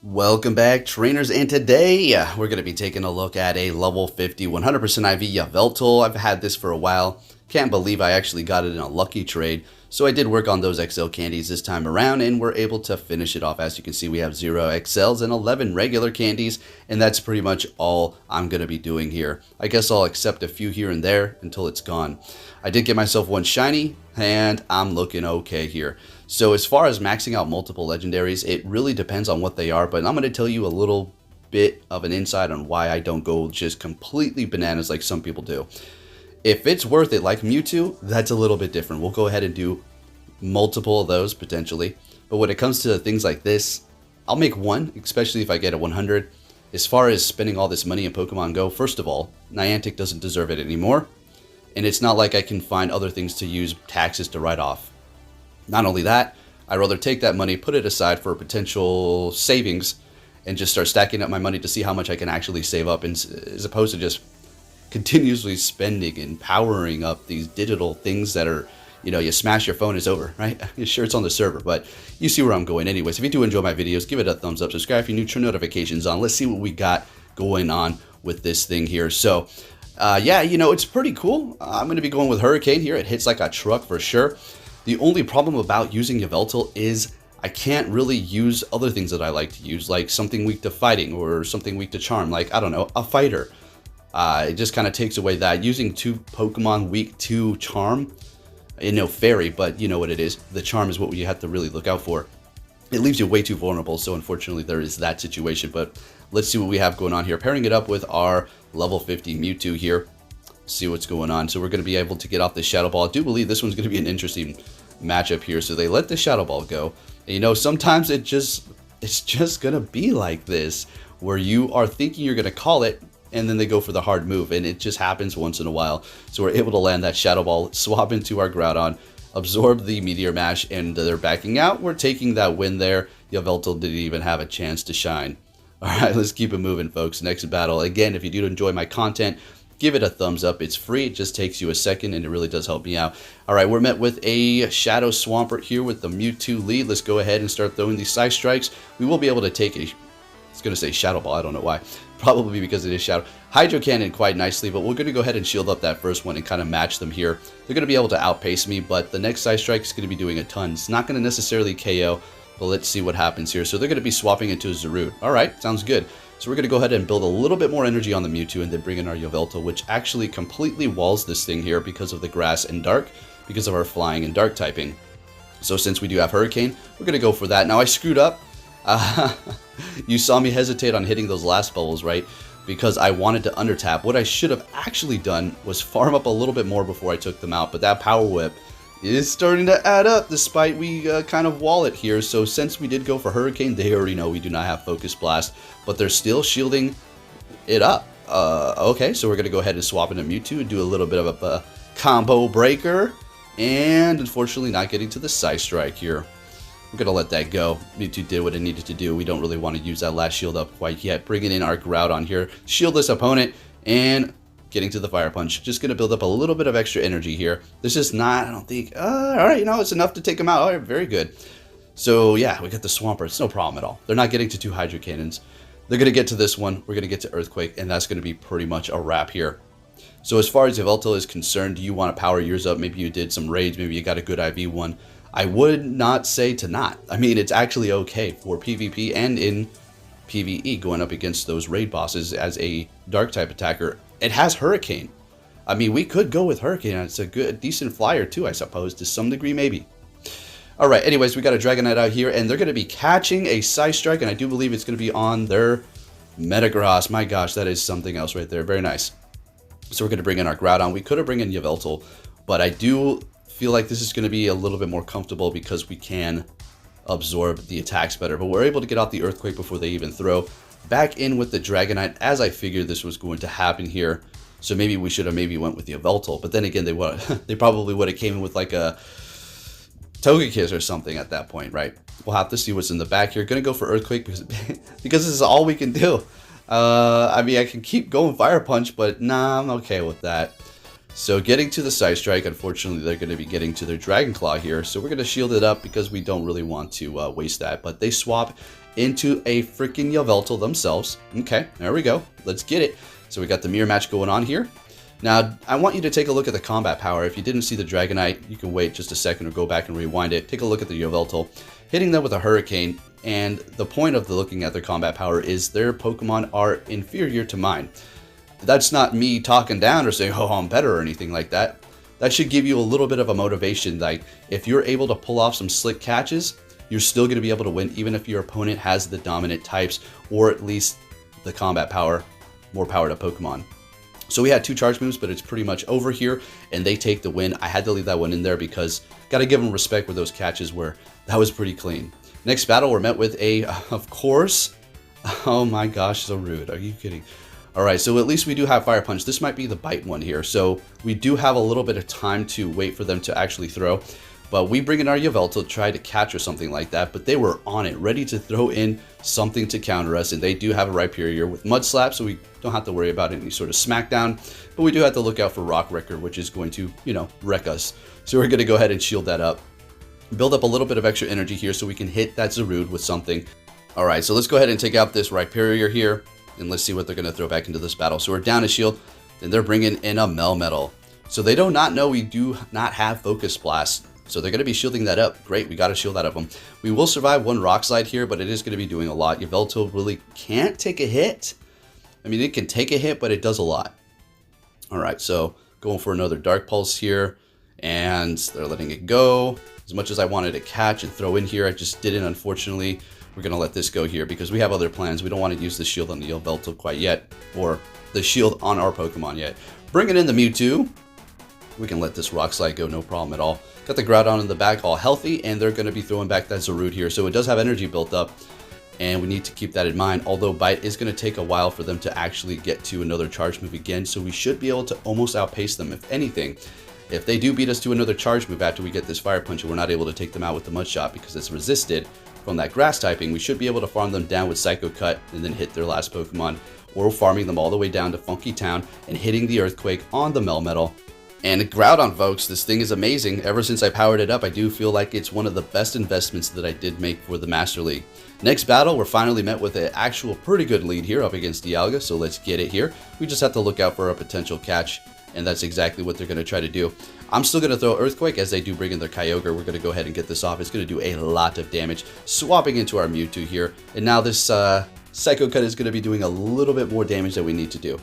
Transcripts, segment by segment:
Welcome back, trainers, and today we're going to be taking a look at a level 50 100% IV Yveltal. I've had this for a while. Can't believe I actually got it in a lucky trade. So I did work on those XL candies this time around and we're able to finish it off. As you can see, we have 0 XLs and 11 regular candies, and that's pretty much all I'm going to be doing here. I guess I'll accept a few here and there until it's gone. I did get myself one shiny and I'm looking okay here. So as far as maxing out multiple legendaries, it really depends on what they are, but I'm going to tell you a little bit of an insight on why I don't go just completely bananas like some people do. If it's worth it, like Mewtwo, that's a little bit different. We'll go ahead and do multiple of those potentially. But when it comes to things like this, I'll make one, especially if I get a 100. As far as spending all this money in Pokemon Go, first of all, Niantic doesn't deserve it anymore. And it's not like I can find other things to use taxes to write off. Not only that, I'd rather take that money, put it aside for potential savings, and just start stacking up my money to see how much I can actually save up, as opposed to just continuously spending and powering up these digital things that are, you smash your phone, it's over, right? Sure, it's on the server, but you see where I'm going. Anyways, if you do enjoy my videos, give it a thumbs up, subscribe if you're new, turn notifications on. Let's see what we got going on with this thing here. So, yeah, it's pretty cool. I'm going to be going with Hurricane here. It hits like a truck for sure. The only problem about using Yveltal is I can't really use other things that I like to use, like something weak to fighting or something weak to charm, like, I don't know, a fighter. It just kind of takes away that. Using 2 Pokemon weak to charm, fairy, but you know what it is. The charm is what you have to really look out for. It leaves you way too vulnerable, so unfortunately there is that situation. But let's see what we have going on here. Pairing it up with our level 50 Mewtwo here. See what's going on. So we're going to be able to get off the Shadow Ball. I do believe this one's going to be an interesting matchup here. So they let the Shadow Ball go. And, sometimes it's just going to be like this, where you are thinking you're going to call it, and then they go for the hard move, and it just happens once in a while. So we're able to land that Shadow Ball, swap into our Groudon, absorb the Meteor Mash, and they're backing out. We're taking that win there. Yveltal didn't even have a chance to shine. All right, let's keep it moving, folks. Next battle. Again, if you do enjoy my content, give it a thumbs up. It's free. It just takes you a second, and it really does help me out. All right, we're met with a Shadow Swampert here with the Mewtwo lead. Let's go ahead and start throwing these Side Strikes. We will be able to take a, it's going to say Shadow Ball. I don't know why. Probably because it is Shadow. Hydro Cannon quite nicely, but we're going to go ahead and shield up that first one and kind of match them here. They're going to be able to outpace me, but the next Side Strike is going to be doing a ton. It's not going to necessarily KO, but let's see what happens here. So they're going to be swapping into a Zarude. All right, sounds good. So we're going to go ahead and build a little bit more energy on the Mewtwo and then bring in our Yveltal, which actually completely walls this thing here because of the grass and dark, because of our flying and dark typing. So since we do have Hurricane, we're going to go for that. Now I screwed up. You saw me hesitate on hitting those last bubbles, right? Because I wanted to undertap. What I should have actually done was farm up a little bit more before I took them out, but that Power Whip is starting to add up despite we kind of wall it here. So since we did go for Hurricane, they already know we do not have Focus Blast, but they're still shielding it up. Okay, so we're going to go ahead and swap into Mewtwo and do a little bit of a combo breaker, and unfortunately not getting to the Side Strike here. We're going to let that go. Mewtwo did what it needed to do. We don't really want to use that last shield up quite yet. Bringing in our Groudon here. Shieldless opponent and getting to the Fire Punch. Just going to build up a little bit of extra energy here. This is not, I don't think, all right, it's enough to take him out. All right, very good. So yeah, we got the Swampert. It's no problem at all. They're not getting to 2 Hydro Cannons. They're going to get to this one. We're going to get to Earthquake, and that's going to be pretty much a wrap here. So as far as Yveltal is concerned, do you want to power yours up? Maybe you did some raids. Maybe you got a good IV one. I would not say to not. I mean, it's actually okay for PvP and in PvE going up against those raid bosses as a dark type attacker. It has Hurricane. I mean, we could go with Hurricane. It's a good, decent flyer too, I suppose, to some degree, maybe. All right, anyways, we got a Dragonite out here, and they're going to be catching a Side Strike, and I do believe it's going to be on their Metagross. My gosh, that is something else right there. Very nice. So we're going to bring in our Groudon. We could have bring in Yveltal, but I do feel like this is going to be a little bit more comfortable because we can absorb the attacks better. But we're able to get out the Earthquake before they even throw. Back in with the Dragonite, as I figured this was going to happen here. So maybe we should have went with the Yveltal. But then again, they probably would have came in with like a Togekiss or something at that point, right? We'll have to see what's in the back here. Gonna go for Earthquake because this is all we can do. I mean, I can keep going Fire Punch, but nah, I'm okay with that. So getting to the Side Strike, unfortunately, they're going to be getting to their Dragon Claw here. So we're going to shield it up because we don't really want to waste that. But they swap into a freaking Yveltal themselves. Okay, there we go. Let's get it. So we got the mirror match going on here. Now, I want you to take a look at the combat power. If you didn't see the Dragonite, you can wait just a second or go back and rewind it. Take a look at the Yveltal, hitting them with a Hurricane. And the point of looking at their combat power is their Pokemon are inferior to mine. That's not me talking down or saying, oh, I'm better or anything like that. That should give you a little bit of a motivation. Like, if you're able to pull off some slick catches, you're still going to be able to win, even if your opponent has the dominant types, or at least the combat power, more power to Pokemon. So we had 2 charge moves, but it's pretty much over here, and they take the win. I had to leave that one in there because got to give them respect where those catches were. That was pretty clean. Next battle, we're met with a, of course, oh my gosh, so rude. Are you kidding? All right, so at least we do have Fire Punch. This might be the bite one here. So we do have a little bit of time to wait for them to actually throw. But we bring in our Yveltal to try to catch or something like that. But they were on it, ready to throw in something to counter us. And they do have a Rhyperior with Mud Slap, so we don't have to worry about any sort of smackdown. But we do have to look out for Rock Wrecker, which is going to, you know, wreck us. So we're going to go ahead and shield that up. Build up a little bit of extra energy here so we can hit that Zarude with something. All right, so let's go ahead and take out this Rhyperior here. And let's see what they're going to throw back into this battle. So we're down a shield, and they're bringing in a Melmetal. So they do not know we do not have Focus Blast. So they're going to be shielding that up. Great, we got to shield that of them. We will survive one Rock Slide here, but it is going to be doing a lot. Yveltal really can't take a hit. I mean, it can take a hit, but it does a lot. All right, so going for another Dark Pulse here, and they're letting it go. As much as I wanted to catch and throw in here, I just didn't, unfortunately. We're going to let this go here because we have other plans. We don't want to use the shield on the Yveltal quite yet, or the shield on our Pokemon yet. Bringing in the Mewtwo. We can let this Rock Slide go, no problem at all. Got the Groudon in the back, all healthy, and they're going to be throwing back that Zarude here. So it does have energy built up, and we need to keep that in mind. Although Bite is going to take a while for them to actually get to another charge move again, so we should be able to almost outpace them. If anything, if they do beat us to another charge move after we get this Fire Punch and we're not able to take them out with the Mud Shot because it's resisted from that Grass typing, we should be able to farm them down with Psycho Cut and then hit their last Pokemon, or farming them all the way down to Funky Town and hitting the Earthquake on the Melmetal. And Groudon, folks, this thing is amazing. Ever since I powered it up, I do feel like it's one of the best investments that I did make for the Master League. Next battle, we're finally met with an actual pretty good lead here up against Dialga, so let's get it here. We just have to look out for a potential catch, and that's exactly what they're going to try to do. I'm still going to throw Earthquake as they do bring in their Kyogre. We're going to go ahead and get this off. It's going to do a lot of damage, swapping into our Mewtwo here. And now this Psycho Cut is going to be doing a little bit more damage than we need to do.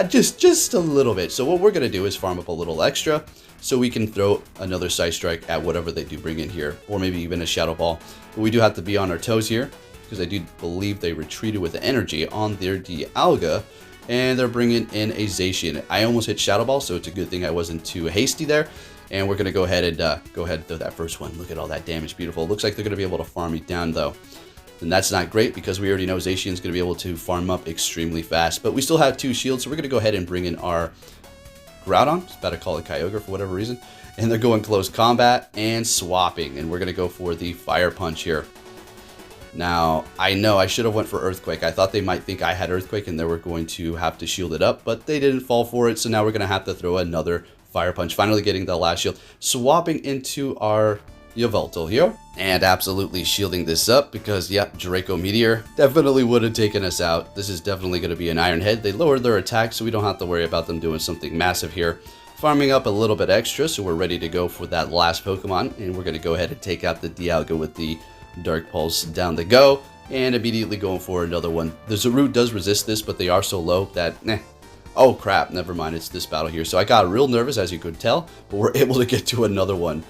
Just a little bit. So what we're going to do is farm up a little extra so we can throw another Side Strike at whatever they do bring in here, or maybe even a Shadow Ball. But we do have to be on our toes here because I do believe they retreated with energy on their Dialga. And they're bringing in a Zacian. I almost hit Shadow Ball, so it's a good thing I wasn't too hasty there. And we're going to go ahead and throw that first one. Look at all that damage. Beautiful. Looks like they're going to be able to farm me down, though. And that's not great because we already know Zacian's going to be able to farm up extremely fast. But we still have 2 shields, so we're going to go ahead and bring in our Groudon. I was about to call it Kyogre for whatever reason. And they're going close combat and swapping. And we're going to go for the Fire Punch here. Now, I know I should have went for Earthquake. I thought they might think I had Earthquake and they were going to have to shield it up, but they didn't fall for it. So now we're going to have to throw another Fire Punch, finally getting the last shield, swapping into our Yveltal here, and absolutely shielding this up because, yep, Draco Meteor definitely would have taken us out. This is definitely going to be an Iron Head. They lowered their attack, so we don't have to worry about them doing something massive here. Farming up a little bit extra, so we're ready to go for that last Pokemon, and we're going to go ahead and take out the Dialga with the Dark Pulse down the go, and immediately going for another one. The Zarude does resist this, but they are so low that, oh crap, never mind, it's this battle here. So I got real nervous, as you could tell, but we're able to get to another one.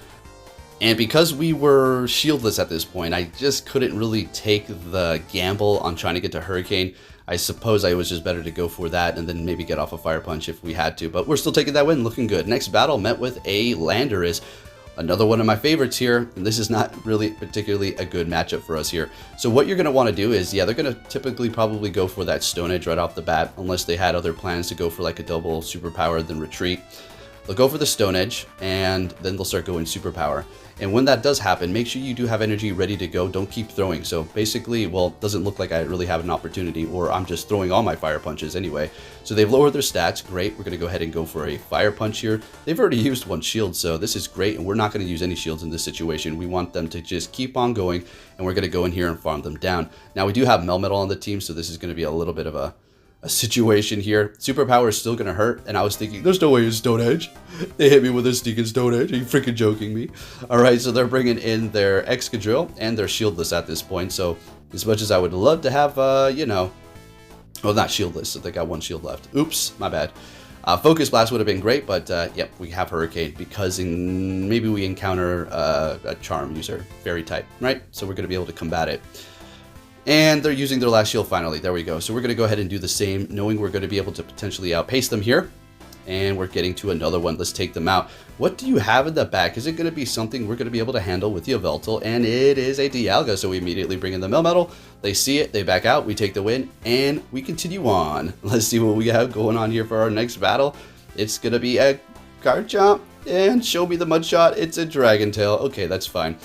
And because we were shieldless at this point, I just couldn't really take the gamble on trying to get to Hurricane. I suppose it was just better to go for that and then maybe get off a Fire Punch if we had to, but we're still taking that win, looking good. Next battle met with a Landorus. Another one of my favorites here, and this is not really particularly a good matchup for us here. So what you're going to want to do is, yeah, they're going to typically probably go for that Stone Edge right off the bat, unless they had other plans to go for like a double superpower then retreat. they'll go for the Stone Edge, and then they'll start going Superpower. And when that does happen, make sure you do have energy ready to go. Don't keep throwing. So basically, well, it doesn't look like I really have an opportunity, or I'm just throwing all my Fire Punches anyway. So they've lowered their stats. Great. We're going to go ahead and go for a Fire Punch here. They've already used one shield, so this is great. And we're not going to use any shields in this situation. We want them to just keep on going, and we're going to go in here and farm them down. Now, we do have Melmetal on the team, so this is going to be a little bit of a situation here. Superpower is still gonna hurt, and I was thinking, there's no way it's Stone Edge. They hit me with a sneaking Stone Edge. Are you freaking joking me? All right, so they're bringing in their Excadrill, and they're shieldless at this point. So as much as I would love to have, you know, well, not shieldless, so they got one shield left. Oops, my bad. Focus Blast would have been great, but yep, we have Hurricane because maybe we encounter a Charm user, Fairy type, right? So we're gonna be able to combat it. And they're using their last shield finally. There we go. So we're going to go ahead and do the same, knowing we're going to be able to potentially outpace them here. And we're getting to another one. Let's take them out. What do you have in the back? Is it going to be something we're going to be able to handle with the Yveltal? And it is a Dialga. So we immediately bring in the Melmetal. They see it. They back out. We take the win. And we continue on. Let's see what we have going on here for our next battle. It's going to be a Garchomp. And show me the Mudshot. It's a Dragon Tail. Okay, that's fine.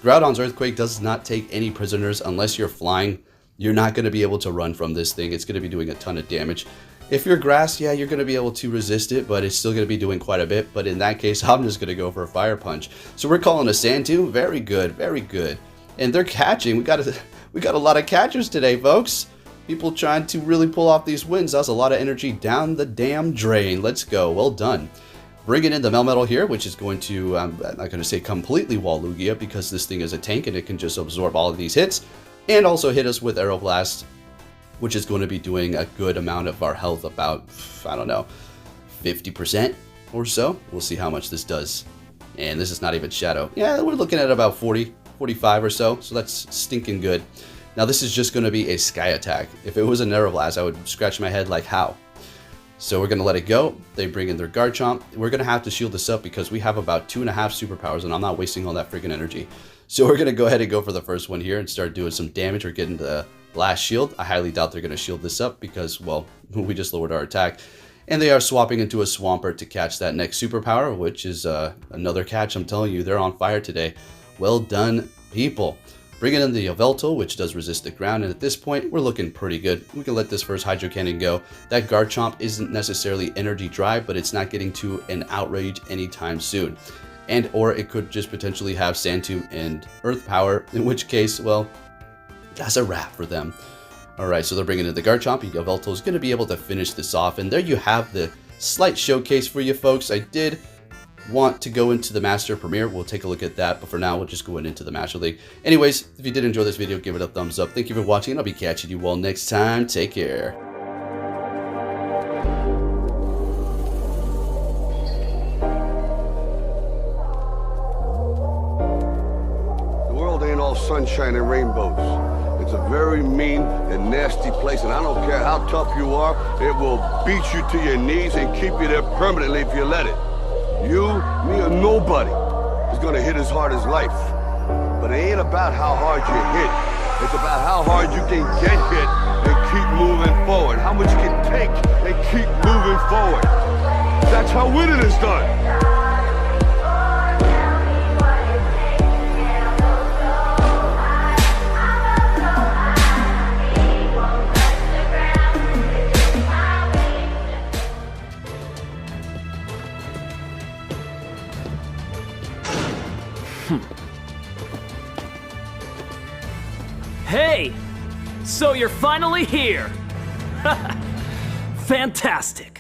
Groudon's Earthquake does not take any prisoners unless you're flying. You're not going to be able to run from this thing. It's going to be doing a ton of damage. If you're grass, yeah, you're going to be able to resist it, but it's still going to be doing quite a bit. But in that case, I'm just going to go for a Fire Punch. So we're calling a Sandtomb. Very good, very good. And they're catching. We got a lot of catchers today, folks. People trying to really pull off these wins. That's a lot of energy down the damn drain. Let's go. Well done. Bringing in the Melmetal here, which is going to, I'm not going to say completely wall Lugia because this thing is a tank and it can just absorb all of these hits. And also hit us with Aeroblast, which is going to be doing a good amount of our health, about, I don't know, 50% or so. We'll see how much this does. And this is not even Shadow. Yeah, we're looking at about 40, 45 or so. So that's stinking good. Now this is just going to be a Sky Attack. If it was an Aeroblast, I would scratch my head like, how? So we're going to let it go. They bring in their Garchomp. We're going to have to shield this up because we have about 2.5 superpowers and I'm not wasting all that freaking energy. So we're going to go ahead and go for the first one here and start doing some damage or getting the last shield. I highly doubt they're going to shield this up because, well, we just lowered our attack. And they are swapping into a Swampert to catch that next superpower, which is another catch. I'm telling you, they're on fire today. Well done, people. Bringing in the Yveltal, which does resist the ground, and at this point, we're looking pretty good. We can let this first Hydro Cannon go. That Garchomp isn't necessarily energy dry, but it's not getting to an outrage anytime soon. And or it could just potentially have Sandtomb and Earth Power, in which case, well, that's a wrap for them. Alright, so they're bringing in the Garchomp. Yveltal is going to be able to finish this off, and there you have the slight showcase for you folks. I did want to go into the Master Premier. We'll take a look at that, but for now we'll just go into the Master League. Anyways, if you did enjoy this video, give it a thumbs up. Thank you for watching, and I'll be catching you all next time. Take care. The world ain't all sunshine and rainbows. It's a very mean and nasty place, and I don't care how tough you are, it will beat you to your knees and keep you there permanently if you let it. You, me, or nobody is gonna hit as hard as life. But it ain't about how hard you hit. It's about how hard you can get hit and keep moving forward. How much you can take and keep moving forward. That's how winning is done. Hey! So you're finally here! Fantastic!